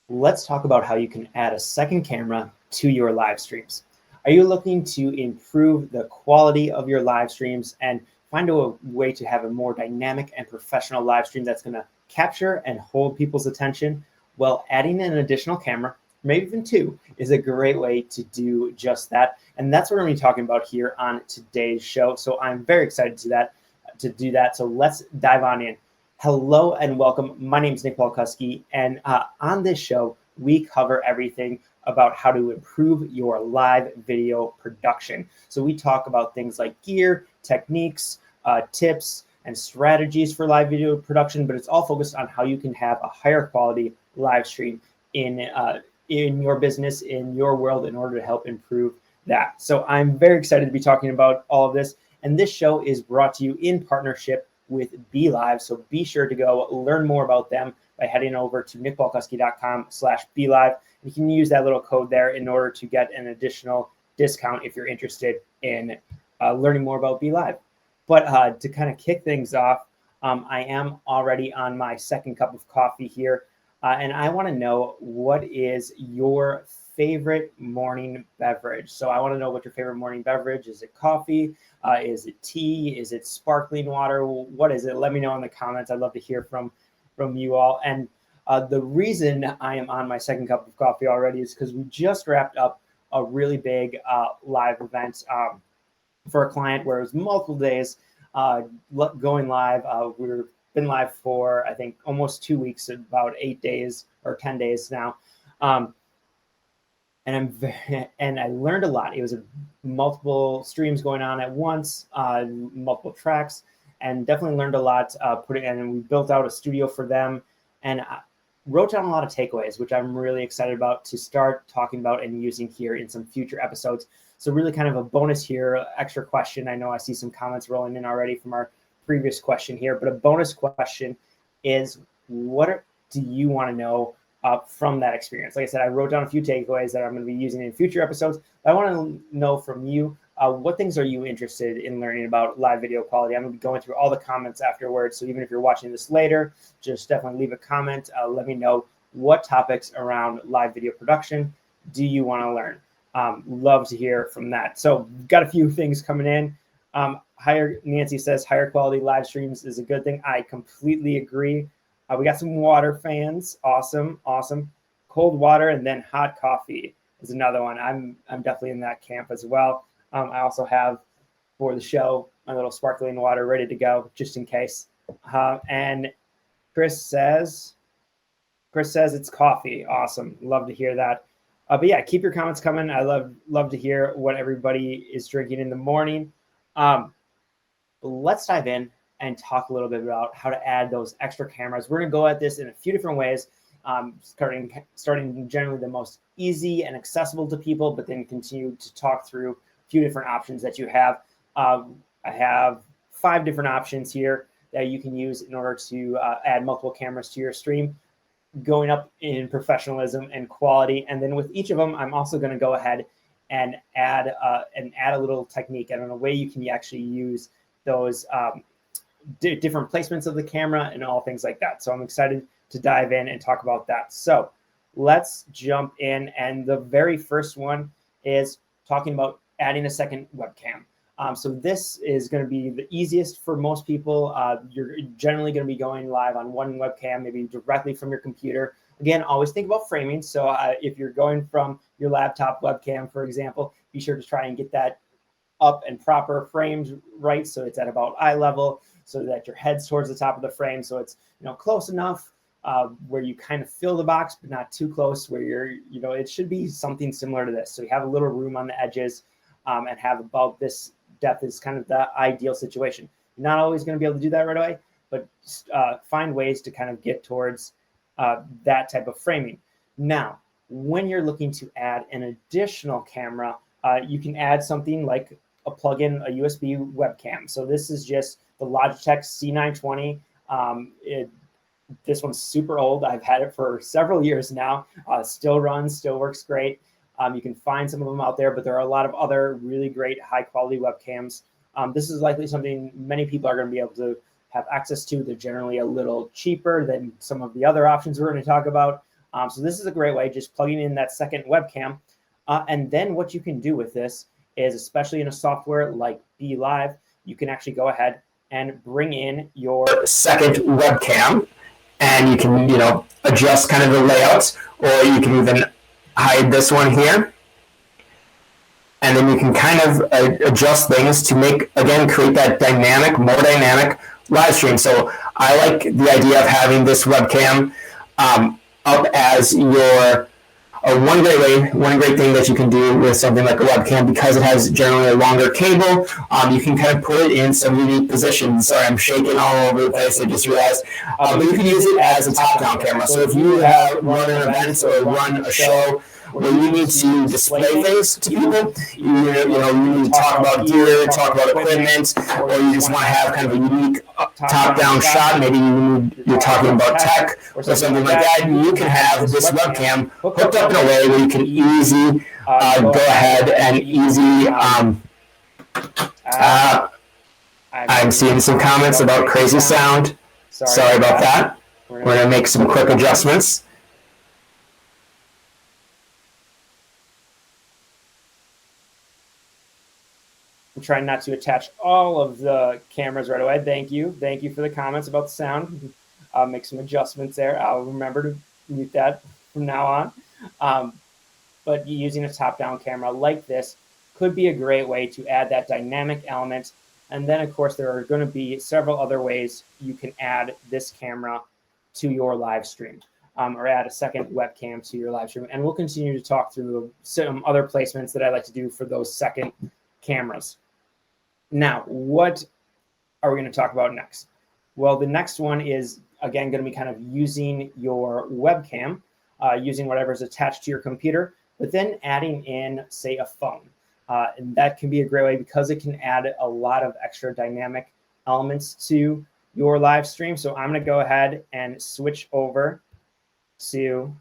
let's talk about how you can add a second camera to your live streams. Are you looking to improve the quality of your live streams and find a way to have a more dynamic and professional live stream that's going to capture and hold people's attention? Well, adding an additional camera, maybe even two, is a great way to do just that. And that's what we're going to be talking about here on today's show. So I'm very excited to do that. So let's dive on in. Hello and welcome. My name is Nick Polkuski, and on this show, we cover everything about how to improve your live video production. So we talk about things like gear, techniques, tips, and strategies for live video production, but it's all focused on how you can have a higher quality live stream in your business, in your world, in order to help improve that. So I'm very excited to be talking about all of this, and this show is brought to you in partnership with BeLive. So be sure to go learn more about them by heading over to nickpolkuski.com/BeLive. You can use that little code there in order to get an additional discount if you're interested in learning more about BeLive. But to kind of kick things off, I am already on my second cup of coffee here. And I want to know, what is your favorite morning beverage? So I want to know what your favorite morning beverage is. It coffee? Is it tea? Is it sparkling water? What is it? Let me know in the comments. I'd love to hear from you all. And the reason I am on my second cup of coffee already is because we just wrapped up a really big live event for a client where it was multiple days going live. We've been live for, I think, almost 2 weeks, about 8 days or 10 days now. And I learned a lot. It was multiple streams going on at once, multiple tracks, and definitely learned a lot. And we built out a studio for them, and I wrote down a lot of takeaways, which I'm really excited about to start talking about and using here in some future episodes. So really kind of a bonus here, extra question. I know I see some comments rolling in already from our previous question here, but a bonus question is, what do you want to know from that experience? Like I said, I wrote down a few takeaways that I'm going to be using in future episodes. I want to know from you, what things are you interested in learning about live video quality? I'm going to be going through all the comments afterwards. So even if you're watching this later, just definitely leave a comment. Let me know what topics around live video production do you want to learn. Love to hear from that. So got a few things coming in. Nancy says higher quality live streams is a good thing. I completely agree. We got some water fans. Awesome. Cold water and then hot coffee is another one. I'm definitely in that camp as well. I also have, for the show, my little sparkling water ready to go just in case. And Chris says it's coffee. Awesome. Love to hear that. But yeah, keep your comments coming. I love to hear what everybody is drinking in the morning. Let's dive in and talk a little bit about how to add those extra cameras. We're going to go at this in a few different ways, starting generally the most easy and accessible to people, but then continue to talk through a few different options that you have. I have 5 different options here that you can use in order to add multiple cameras to your stream, going up in professionalism and quality. And then with each of them, I'm also going to go ahead and add a little technique and a way you can actually use those different placements of the camera and all things like that. So I'm excited to dive in and talk about that. So let's jump in. And the very first one is talking about adding a second webcam. So this is going to be the easiest for most people. You're generally going to be going live on one webcam, maybe directly from your computer. Again, always think about framing. So if you're going from your laptop webcam, for example, be sure to try and get that up and proper framed right, so it's at about eye level, so that your head's towards the top of the frame, so it's close enough where you kind of fill the box, but not too close where it should be something similar to this. So you have a little room on the edges and have about this depth is kind of the ideal situation. You're not always going to be able to do that right away, but find ways to kind of get towards that type of framing. Now, when you're looking to add an additional camera, you can add something like a plug-in, a USB webcam. So this is just the Logitech C920. This one's super old. I've had it for several years now. Still runs, still works great. You can find some of them out there, but there are a lot of other really great high-quality webcams. This is likely something many people are going to be able to have access to. They're generally a little cheaper than some of the other options we're going to talk about. So this is a great way, just plugging in that second webcam. And then what you can do with this is, especially in a software like BeLive, you can actually go ahead and bring in your second webcam, and you can, adjust kind of the layouts, or you can even hide this one here. And then you can kind of adjust things to create that more dynamic live stream. So I like the idea of having this webcam up as your one great thing that you can do with something like a webcam, because it has generally a longer cable, you can kind of put it in some unique positions. Sorry, I'm shaking all over the place, I just realized. But you can use it as a top-down camera. So if you run an event or run a show where you need to display things to people, you need to talk about gear, talk about equipment, or you just want to have kind of a unique top-down shot. Maybe you're talking about tech or something like that. You can have this webcam hooked up in a way where you can easily go ahead and easily. I'm seeing some comments about crazy sound. Sorry about that. We're going to make some quick adjustments. I'm trying not to attach all of the cameras right away. Thank you for the comments about the sound. I'll make some adjustments there. I'll remember to mute that from now on. But using a top-down camera like this could be a great way to add that dynamic element. And then, of course, there are going to be several other ways you can add this camera to your live stream, or add a second webcam to your live stream. And we'll continue to talk through some other placements that I like to do for those second cameras. Now, what are we going to talk about next? Well, the next one is, again, going to be kind of using your webcam, using whatever's attached to your computer, but then adding in, say, a phone. And that can be a great way because it can add a lot of extra dynamic elements to your live stream. So I'm going to go ahead and switch over to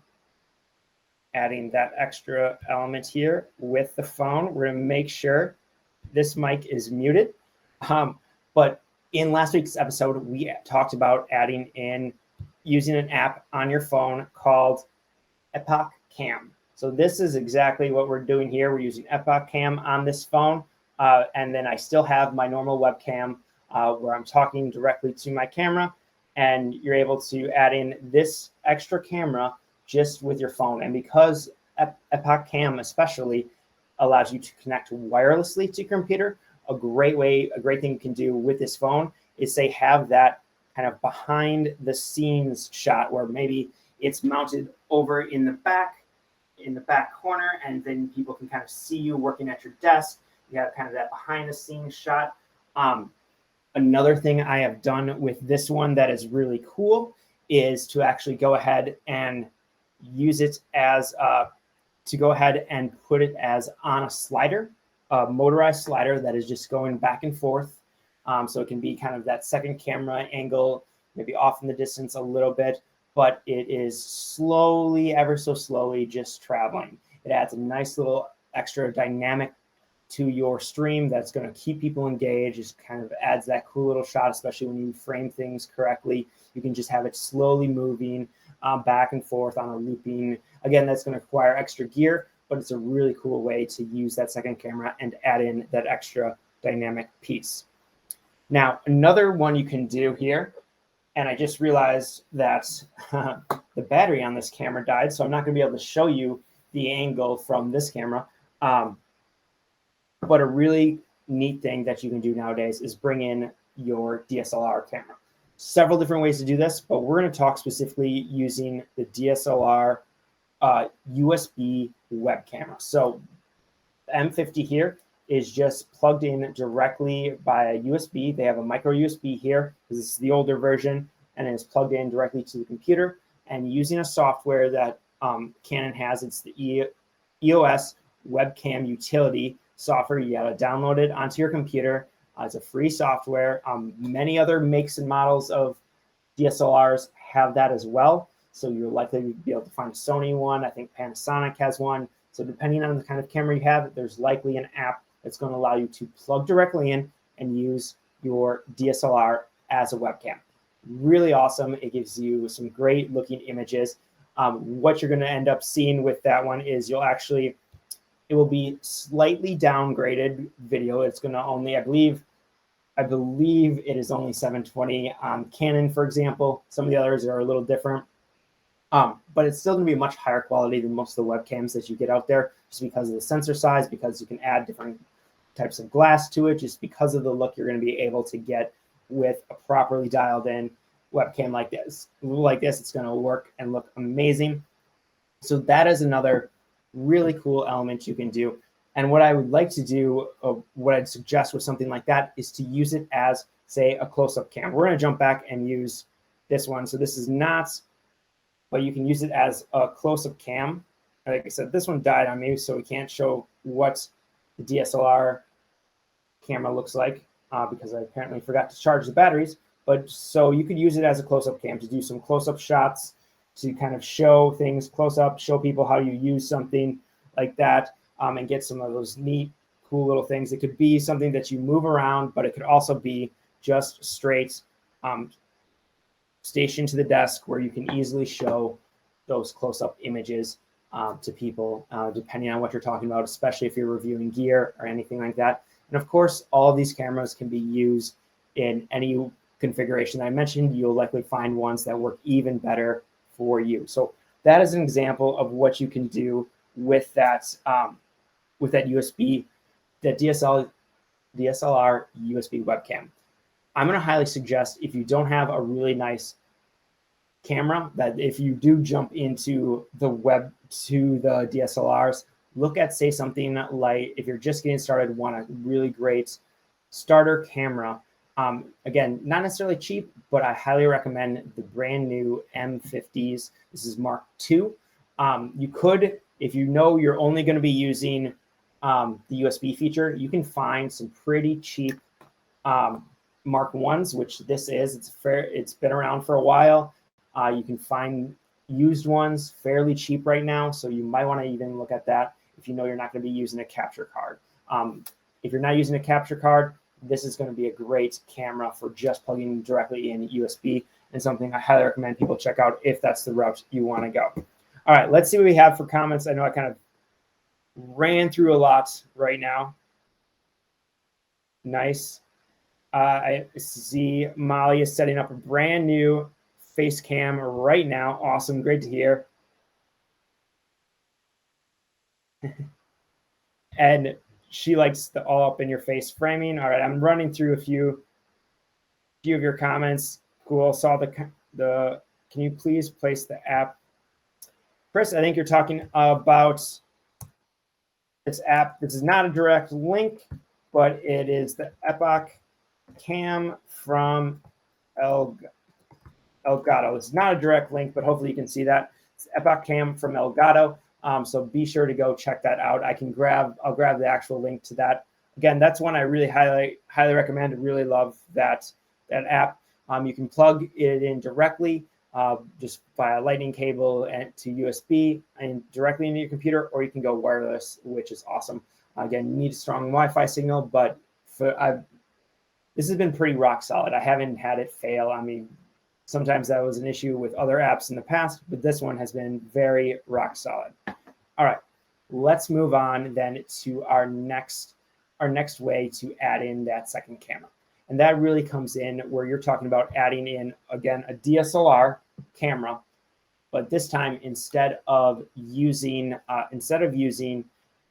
adding that extra element here with the phone. We're going to make sure this mic is muted. But in last week's episode, we talked about adding in using an app on your phone called Webcam. So this is exactly what we're doing here. We're using Webcam on this phone. And then I still have my normal webcam where I'm talking directly to my camera. And you're able to add in this extra camera just with your phone. And because Webcam especially allows you to connect wirelessly to your computer, a great thing you can do with this phone is, say, have that kind of behind the scenes shot where maybe it's mounted over in the back corner, and then people can kind of see you working at your desk. You have kind of that behind the scenes shot. Another thing I have done with this one that is really cool is to actually go ahead and use it as to go ahead and put it as on a slider, a motorized slider that is just going back and forth. So it can be kind of that second camera angle, maybe off in the distance a little bit, but it is slowly, ever so slowly, just traveling. It adds a nice little extra dynamic to your stream that's going to keep people engaged. It kind of adds that cool little shot, especially when you frame things correctly. You can just have it slowly moving back and forth on a looping. Again, that's going to require extra gear, but it's a really cool way to use that second camera and add in that extra dynamic piece. Now, another one you can do here, and I just realized that the battery on this camera died, so I'm not going to be able to show you the angle from this camera. But a really neat thing that you can do nowadays is bring in your DSLR camera. Several different ways to do this, but we're going to talk specifically using the DSLR USB webcam. So the M50 here is just plugged in directly by a USB. They have a micro USB here. This is the older version, and it's plugged in directly to the computer. And using a software that Canon has, it's the EOS Webcam Utility software. You got to download it onto your computer. It's a free software. Many other makes and models of DSLRs have that as well. So you're likely to be able to find a Sony one. I think Panasonic has one. So depending on the kind of camera you have, there's likely an app that's going to allow you to plug directly in and use your DSLR as a webcam. Really awesome. It gives you some great looking images. What you're going to end up seeing with that one is it will be slightly downgraded video. It's going to only, I believe it is only 720 on Canon, for example. Some of the others are a little different. But it's still going to be much higher quality than most of the webcams that you get out there, just because of the sensor size, because you can add different types of glass to it, just because of the look you're going to be able to get with a properly dialed in webcam like this. It's going to work and look amazing. So that is another really cool element you can do. And what I would like to do, what I'd suggest with something like that, is to use it as, say, a close-up cam. We're going to jump back and use this one. So this is not, but you can use it as a close-up cam. Like I said, this one died on me, so we can't show what the DSLR camera looks like because I apparently forgot to charge the batteries. But so you could use it as a close-up cam to do some close-up shots, to kind of show things close up, show people how you use something like that, and get some of those neat, cool little things. It could be something that you move around, but it could also be just straight stationed to the desk where you can easily show those close-up images to people, depending on what you're talking about, especially if you're reviewing gear or anything like that. And of course, all of these cameras can be used in any configuration that I mentioned. You'll likely find ones that work even better for you. So that is an example of what you can do with that USB, that DSLR USB webcam. I'm going to highly suggest, if you don't have a really nice camera, that if you do jump into the DSLRs, look at, say, something like, if you're just getting started, want a really great starter camera. Again, not necessarily cheap, but I highly recommend the brand new M50s. This is Mark II. You could, if you know you're only going to be using the USB feature, you can find some pretty cheap Mark I's, which this is. It's been around for a while. You can find used ones fairly cheap right now, so you might want to even look at that if you know you're not going to be using a capture card. If you're not using a capture card, this is going to be a great camera for just plugging directly in USB, and something I highly recommend people check out if that's the route you want to go. All right, let's see what we have for comments. I know I kind of ran through a lot right now. Nice. I see Molly is setting up a brand new face cam right now. Awesome. Great to hear. And she likes the all up in your face framing. All right, I'm running through a few of your comments. Cool. Saw the can you please place the app? Chris, I think you're talking about this app. This is not a direct link, but it is the Epoch Cam from Elgato. It's not a direct link, but hopefully you can see that. It's Epoch Cam from Elgato. So be sure to go check that out. I'll grab the actual link to that. Again, that's one I really highly recommend. I really love that app. You can plug it in directly, just via lightning cable and to USB and directly into your computer, or you can go wireless, which is awesome. Again, you need a strong Wi-Fi signal, but this has been pretty rock solid. I haven't had it fail. I mean, sometimes that was an issue with other apps in the past, but this one has been very rock solid. All right, let's move on then to our next way to add in that second camera. And that really comes in where you're talking about adding in, again, a DSLR camera, but this time instead of using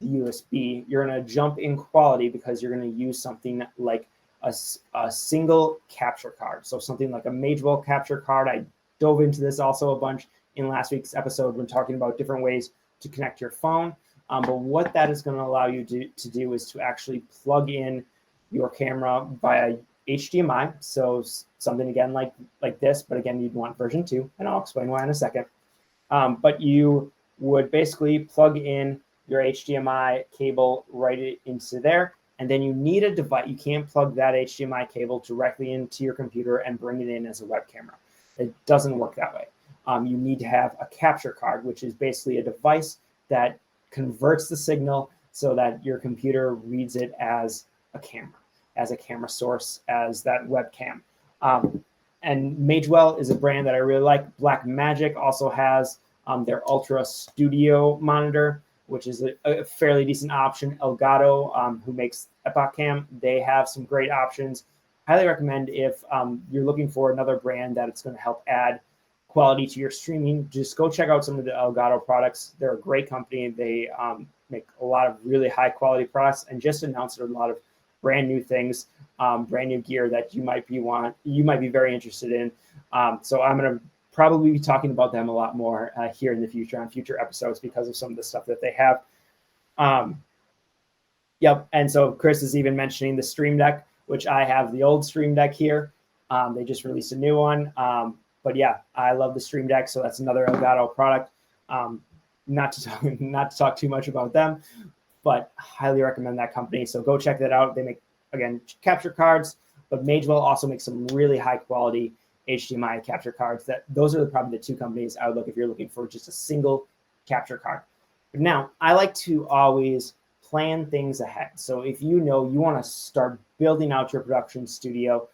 the USB, you're going to jump in quality because you're going to use something like a single capture card. So something like a Magewell capture card. I dove into this also a bunch in last week's episode when talking about different ways to connect your phone. But what that is going to allow you to do is to actually plug in your camera via HDMI. So something again like this, but again, you'd want version 2, and I'll explain why in a second. But you would basically plug in your HDMI cable right into there, and then you need a device. You can't plug that HDMI cable directly into your computer and bring it in as a web camera. It doesn't work that way. You need to have a capture card, which is basically a device that converts the signal so that your computer reads it as a camera source, as that webcam. And Magewell is a brand that I really like. Blackmagic also has their Ultra Studio monitor, which is a fairly decent option. Elgato, who makes Epoch Cam, they have some great options. Highly recommend if you're looking for another brand that it's going to help add quality to your streaming, just go check out some of the Elgato products. They're a great company. They make a lot of really high quality products and just announced a lot of brand new things, brand new gear that you might be very interested in. So I'm going to probably be talking about them a lot more here in the future on future episodes because of some of the stuff that they have. Yep. And so Chris is even mentioning the Stream Deck, which I have the old Stream Deck here. They just released a new one. But yeah, I love the Stream Deck. So that's another Elgato product. Not to talk too much about them, but highly recommend that company. So go check that out. They make, again, capture cards, but Magewell also makes some really high quality HDMI capture cards. Those are probably the two companies I would look if you're looking for just a single capture card. But now I like to always plan things ahead. So if you know you want to start building out your production studio,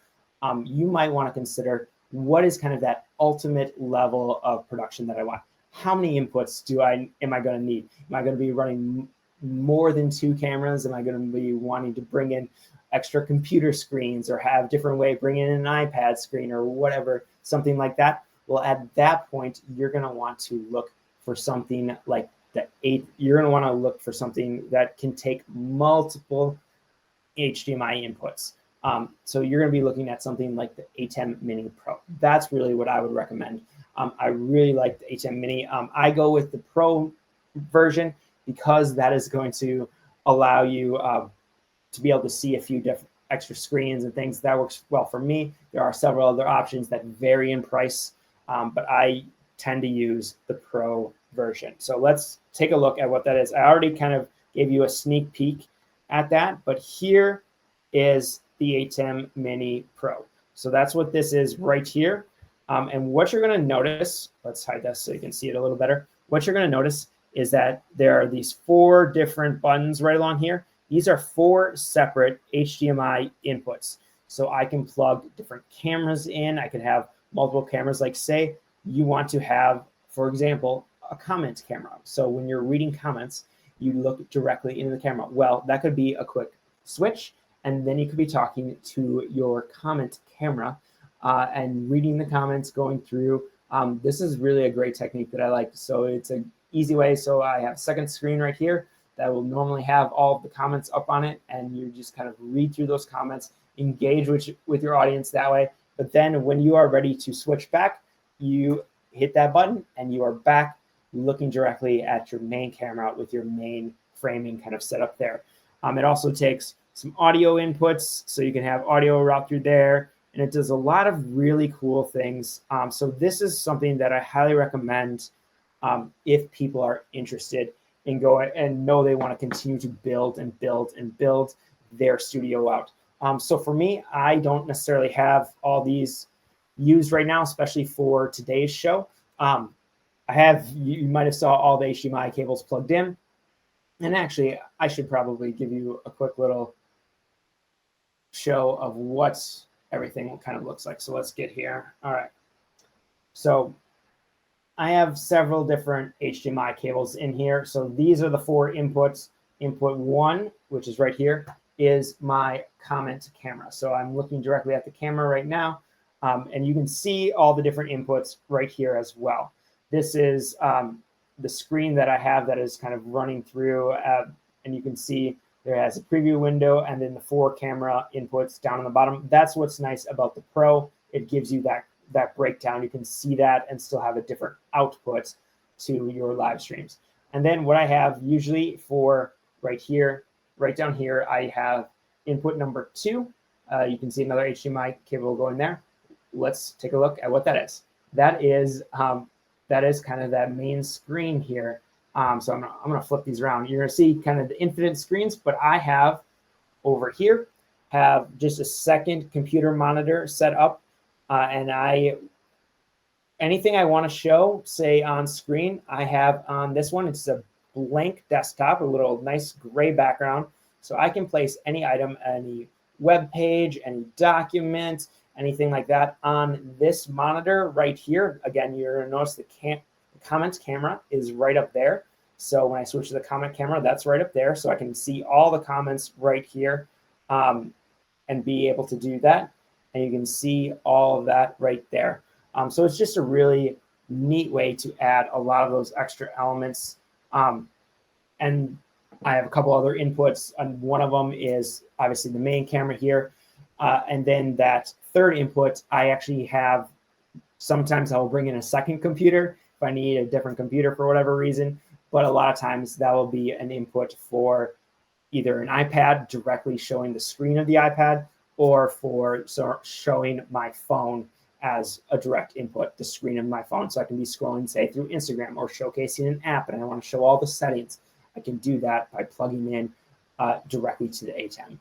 you might want to consider what is kind of that ultimate level of production that I want. How many inputs am I going to need? Am I going to be running more than 2 cameras? Am I going to be wanting to bring in extra computer screens or have different way, bring in an iPad screen or whatever, something like that? Well, at that point, you're going to want to look for something like you're going to want to look for something that can take multiple HDMI inputs. So you're going to be looking at something like the ATEM Mini Pro. That's really what I would recommend. I really like the ATEM Mini. I go with the Pro version because that is going to allow you to be able to see a few different extra screens and things. That works well for me. There are several other options that vary in price, but I tend to use the Pro version. So let's take a look at what that is. I already kind of gave you a sneak peek at that, but here is the ATEM Mini Pro. So that's what this is right here. And what you're going to notice, let's hide this so you can see it a little better. What you're going to notice is that there are these 4 different buttons right along here. These are 4 separate HDMI inputs. So I can plug different cameras in. I can have multiple cameras. Like say you want to have, for example, a comment camera. So when you're reading comments, you look directly into the camera. Well, that could be a quick switch. And then you could be talking to your comment camera and reading the comments, going through. This is really a great technique that I like. So it's an easy way. So I have a second screen right here that will normally have all of the comments up on it. And you just kind of read through those comments, engage with your audience that way. But then when you are ready to switch back, you hit that button and you are back looking directly at your main camera with your main framing kind of set up there. It also takes some audio inputs, so you can have audio route through there, and it does a lot of really cool things. So this is something that I highly recommend if people are interested in going and know they want to continue to build and build and build their studio out. So for me, I don't necessarily have all these used right now, especially for today's show. You might have saw all the HDMI cables plugged in. And actually, I should probably give you a quick little show of what everything kind of looks like. So let's get here. All right. So I have several different HDMI cables in here. So these are the 4 inputs. Input 1, which is right here, is my comment camera. So I'm looking directly at the camera right now. And you can see all the different inputs right here as well. This is the screen that I have that is kind of running through, and you can see there has a preview window and then the 4 camera inputs down on the bottom. That's what's nice about the Pro. It gives you that breakdown. You can see that and still have a different output to your live streams. And then what I have usually for right down here, I have input number 2. You can see another HDMI cable going there. Let's take a look at what that is. That is kind of that main screen here. So I'm gonna flip these around. You're gonna see kind of the infinite screens, but I have over here just a second computer monitor set up, and anything I want to show, say on screen, I have on this one. It's a blank desktop, a little nice gray background, so I can place any item, any web page, any document, anything like that on this monitor right here. Again, you're gonna notice the comment camera is right up there. So when I switch to the comment camera, that's right up there. So I can see all the comments right here and be able to do that. And you can see all of that right there. So it's just a really neat way to add a lot of those extra elements. And I have a couple other inputs, and one of them is obviously the main camera here. And then that third input, I actually have, sometimes I'll bring in a second computer if I need a different computer for whatever reason. But a lot of times that will be an input for either an iPad directly showing the screen of the iPad, or for showing my phone as a direct input, the screen of my phone. So I can be scrolling, say, through Instagram or showcasing an app, and I want to show all the settings. I can do that by plugging in directly to the ATEM.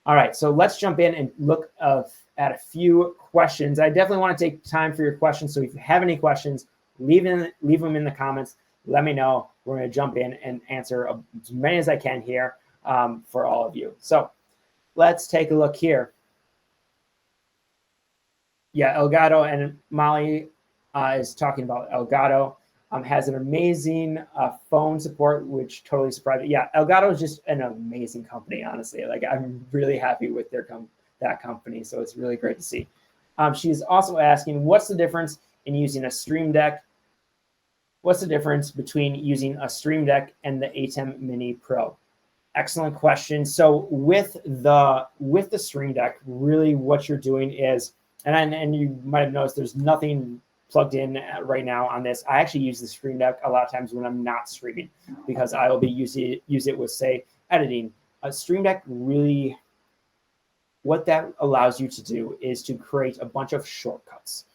All right, so let's jump in and look at a few questions. I definitely want to take time for your questions. So if you have any questions, leave them in the comments. Let me know. We're going to jump in and answer as many as I can here for all of you. So let's take a look here. Yeah, Elgato, and Molly is talking about Elgato. Has an amazing phone support, which totally surprised me. Yeah, Elgato is just an amazing company, honestly. Like, I'm really happy with that company, so it's really great to see. She's also asking, what's the difference in using a Stream Deck? What's the difference between using a Stream Deck and the ATEM Mini Pro? Excellent question. So with the Stream Deck, really what you're doing is, and you might have noticed there's nothing plugged in right now on this. I actually use the Stream Deck a lot of times when I'm not streaming, because I will be use it with, say, editing. A Stream Deck, really, what that allows you to do is to create a bunch of shortcuts.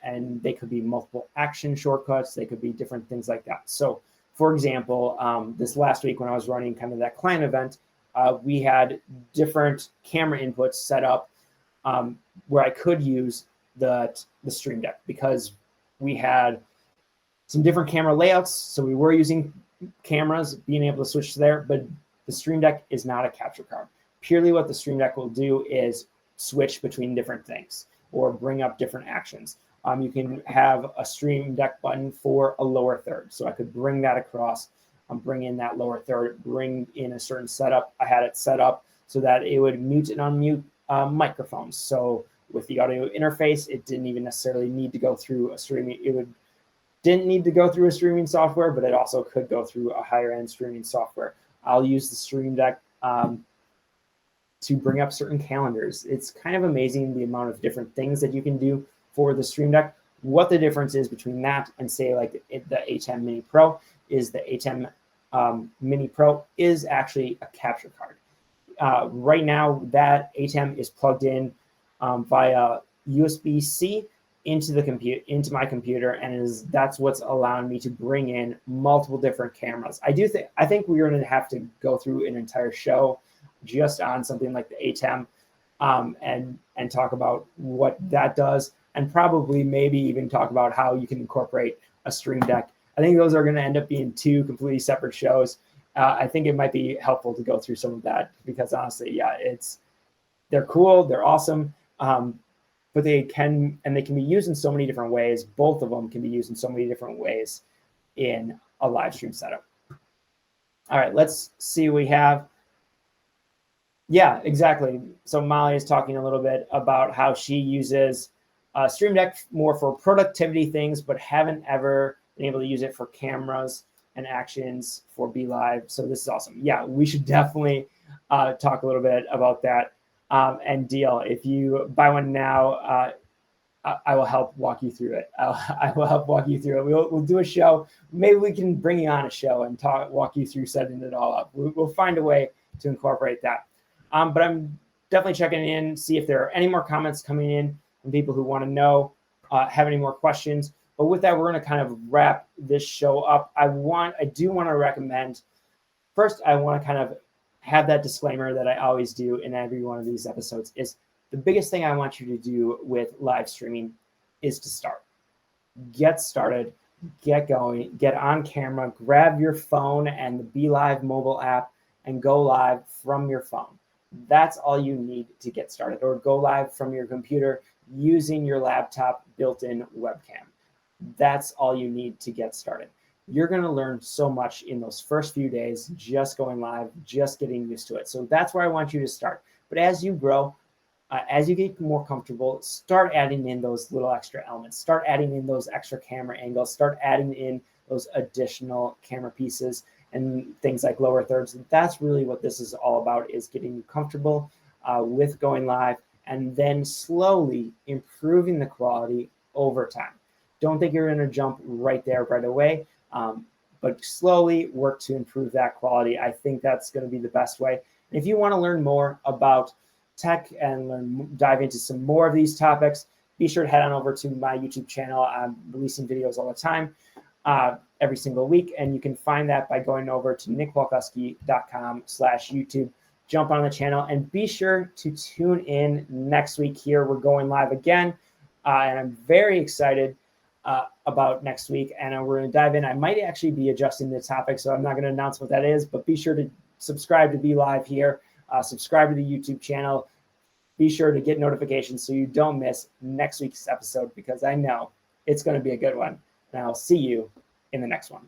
And they could be multiple action shortcuts. They could be different things like that. So, for example, this last week when I was running kind of that client event, we had different camera inputs set up where I could use the Stream Deck, because we had some different camera layouts. So we were using cameras, being able to switch to there, but the Stream Deck is not a capture card. Purely what the Stream Deck will do is switch between different things or bring up different actions. You can have a Stream Deck button for a lower third. So I could bring that across, bring in that lower third, bring in a certain setup. I had it set up so that it would mute and unmute microphones. So with the audio interface, it didn't even necessarily need to go through a streaming. Didn't need to go through a streaming software, but it also could go through a higher end streaming software. I'll use the Stream Deck to bring up certain calendars. It's kind of amazing the amount of different things that you can do for the Stream Deck. What the difference is between that and, say, like the ATEM Mini Pro is the ATEM Mini Pro is actually a capture card. Right now, that ATEM is plugged in via USB-C into my computer, and that's what's allowing me to bring in multiple different cameras. I think we're going to have to go through an entire show just on something like the ATEM and talk about what that does, and probably maybe even talk about how you can incorporate a Stream Deck. I think those are going to end up being two completely separate shows. I think it might be helpful to go through some of that, because honestly, yeah, they're cool, they're awesome, but they can be used in so many different ways. Both of them can be used in so many different ways in a live stream setup. All right, let's see what we have. Yeah, exactly. So Molly is talking a little bit about how she uses Stream Deck more for productivity things, but haven't ever been able to use it for cameras and actions for BeLive. So this is awesome. Yeah, we should definitely talk a little bit about that. And Deal, if you buy one now, I will help walk you through it. I will help walk you through it. We'll do a show. Maybe we can bring you on a show and walk you through setting it all up. We'll find a way to incorporate that. But I'm definitely checking in, see if there are any more comments coming in from people who want to know, have any more questions. But with that, we're going to kind of wrap this show up. I do want to recommend, first, I want to kind of have that disclaimer that I always do in every one of these episodes, is the biggest thing I want you to do with live streaming is to start. Get started, get going, get on camera, grab your phone and the BeLive mobile app and go live from your phone. That's all you need to get started, or go live from your computer using your laptop built-in webcam. That's all you need to get started. You're going to learn so much in those first few days, just going live, just getting used to it. So that's where I want you to start. But as you grow, as you get more comfortable, start adding in those little extra elements, start adding in those extra camera angles, start adding in those additional camera pieces and things like lower thirds. That's really what this is all about, is getting you comfortable with going live and then slowly improving the quality over time. Don't think you're going to jump right there right away, but slowly work to improve that quality. I think that's going to be the best way. And if you want to learn more about tech and dive into some more of these topics, be sure to head on over to my YouTube channel. I'm releasing videos all the time, every single week, and you can find that by going over to nickwalkuski.com/YouTube. Jump on the channel and be sure to tune in next week here. We're going live again, and I'm very excited about next week, and we're going to dive in. I might actually be adjusting the topic, so I'm not going to announce what that is, but be sure to subscribe to BeLive here. Subscribe to the YouTube channel. Be sure to get notifications so you don't miss next week's episode, because I know it's going to be a good one. And I'll see you in the next one.